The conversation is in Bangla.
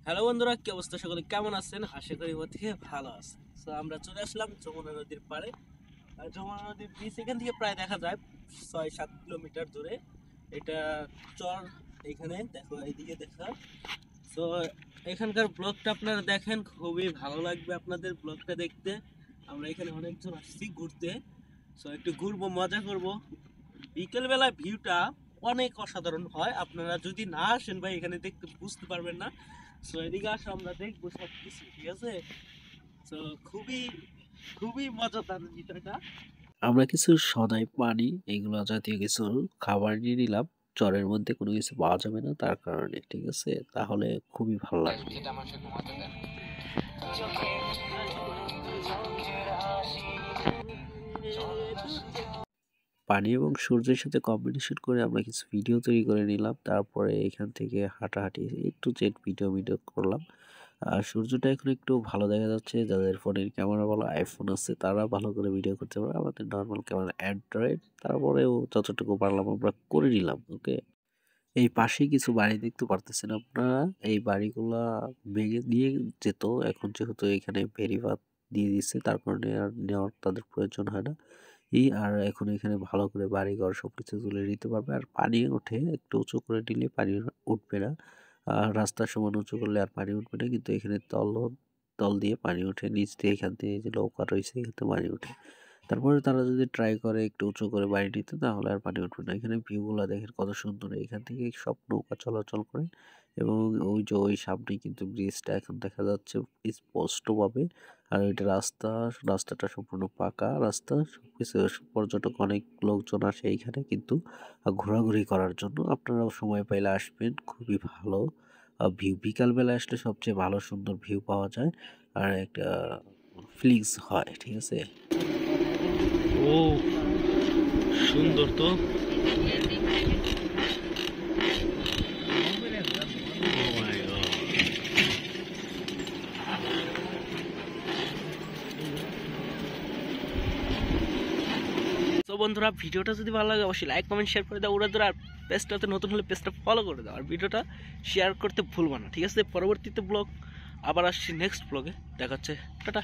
হ্যালো বন্ধুরা, কি অবস্থা? সকলে কেমন আছেন? আশা করি ও থেকে ভালো আছে। তো আমরা চলে আসলাম যমুনা নদীর পাড়ে। আর যমুনা নদীর ব্রিজ এখান থেকে প্রায় দেখা যায় 6-7 কিলোমিটার দূরে। এটা চর, এখানে দেখো, এইদিকে দেখা। তো এখানকার ব্লগটা আপনারা দেখেন, খুবই ভালো লাগবে আপনাদের ব্লগটা দেখতে। আমরা এখানে অনেকজন আসছি ঘুরতে, তো একটু ঘুরবো, মজা করব। বিকেলবেলা ভিউটা অনেক অসাধারণ হয়। আপনারা যদি না আসেন ভাই, এখানে দেখতে বুঝতে পারবেন না। সো এদিকে আসো, আমরা দেখবো সব কিছু, ঠিক আছে? তো খুবই খুবই মজাদার বিষয়টা। আমরা কিছু সদাই পানি এগুলো জাতীয় কিছু খাবার নিয়ে নিলাম। চরের মধ্যে কোনো কিছু পাওয়া যাবে না তার কারণে, ঠিক আছে? তাহলে খুবই ভালো লাগবে। পানি এবং সূর্যের সাথে কম্বিনেশন করে আমরা কিছু ভিডিও তৈরি করে নিলাম। তারপরে এখান থেকে হাঁটাহাঁটি একটু জেট ভিডিও করলাম। আর সূর্যটা এখন একটু ভালো দেখা যাচ্ছে। যাদের ফোনের ক্যামেরা ভালো, আইফোন আছে, তারা ভালো করে ভিডিও করতে পারে। আমাদের নর্মাল ক্যামেরা অ্যান্ড্রয়েড, তারপরেও যতটুকু পারলাম আমরা করে নিলাম। ওকে, এই পাশেই কিছু বাড়ি দেখতে পারতেছেন আপনারা। এই বাড়িগুলা ভেঙে নিয়ে যেত, এখন যেহেতু এখানে বেড়িবাঁধ দিয়ে দিচ্ছে তার কারণে আর নেওয়ার তাদের প্রয়োজন হয় না। আর এখন এখানে ভালো করে বাড়িঘর সবকিছু তুলে নিতে পারবে। আর পানি ওঠে, একটু উঁচু করে নিলে পানি উঠবে না। আর রাস্তার সমান উঁচু করলে আর পানি উঠবে না, কিন্তু এখানে তল দিয়ে পানি ওঠে, নিচ দিয়ে এখান থেকে যে নৌকা রয়েছে এখান থেকে পানি ওঠে। তারপরে তারা যদি ট্রাই করে একটু উঁচু করে বাড়ি নিতে, তাহলে আর পানি উঠবে না। এখানে ভিউগুলো দেখেন কত সুন্দর, এখান থেকে সব নৌকা চলাচল করে। এবং ওই যে ওই সামনে কিন্তু ব্রিজটা এখন দেখা যাচ্ছে স্পষ্টভাবে। আর ওইটা রাস্তাটা সম্পূর্ণ পাকা রাস্তা। সবকিছু পর্যটক অনেক লোকজন আসে এইখানে কিন্তু ঘোরাঘুরি করার জন্য। আপনারাও সময় পাইলে আসবেন, খুবই ভালো ভিউ। বিকালবেলা আসলে সবচেয়ে ভালো সুন্দর ভিউ পাওয়া যায় আর একটা ফিলিংস হয়, ঠিক আছে? ও সুন্দর তো। তো বন্ধুরা, ভিডিওটা যদি ভালো লাগে অবশ্যই লাইক কমেন্ট শেয়ার করে দাও। ওরা আর পেজটাতে নতুন হলে পেজটা ফলো করে দাও, আর ভিডিওটা শেয়ার করতে ভুলবা না, ঠিক আছে? পরবর্তীতে ব্লগ আবার আসছি, নেক্সট ব্লগে দেখা হচ্ছে। টাটা।